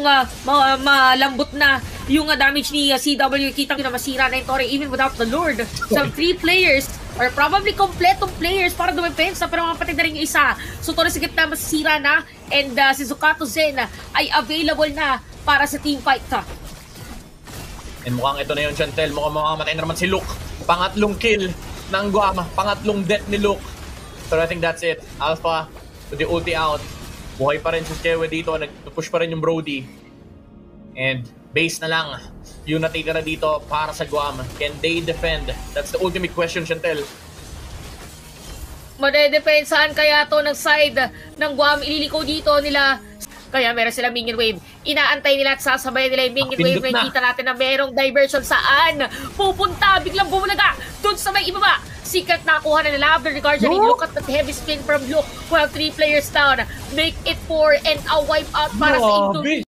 malambot na yung damage ni CW. Kita ko na masira na yung Torre even without the Lord. Some 3 players or probably kompletong players para dumepensa pero mapatid na rin yung isa. So Torre sa gitna masisira na and si Zucato Zen ay available na para sa team fight. And mukhang ito na yun, Chantel. Mukhang mamamatay na naman si Luke. Pangatlong kill ng Guam. Pangatlong death ni Luke. So I think that's it. Alpha with the ulti out. Buhay pa rin si Kewe dito. Nag-push pa rin yung Brody. And base na lang yung natitira dito para sa Guam. Can they defend? That's the ultimate question, Chantel. Madedepensahan kaya to ng side ng Guam. Ililiko dito nila. Kaya meron sila minion wave. Inaantay nila at sasabayan nila yung minion wave. Nakikita natin na merong diversion saan pupunta. Biglang bumulaga dun sa may ibaba. Secret nakuha na nila after the Guardian. Look at that heavy spin from Luke. Well, 3 players down. Make it 4 and a wipe out para sa Indo.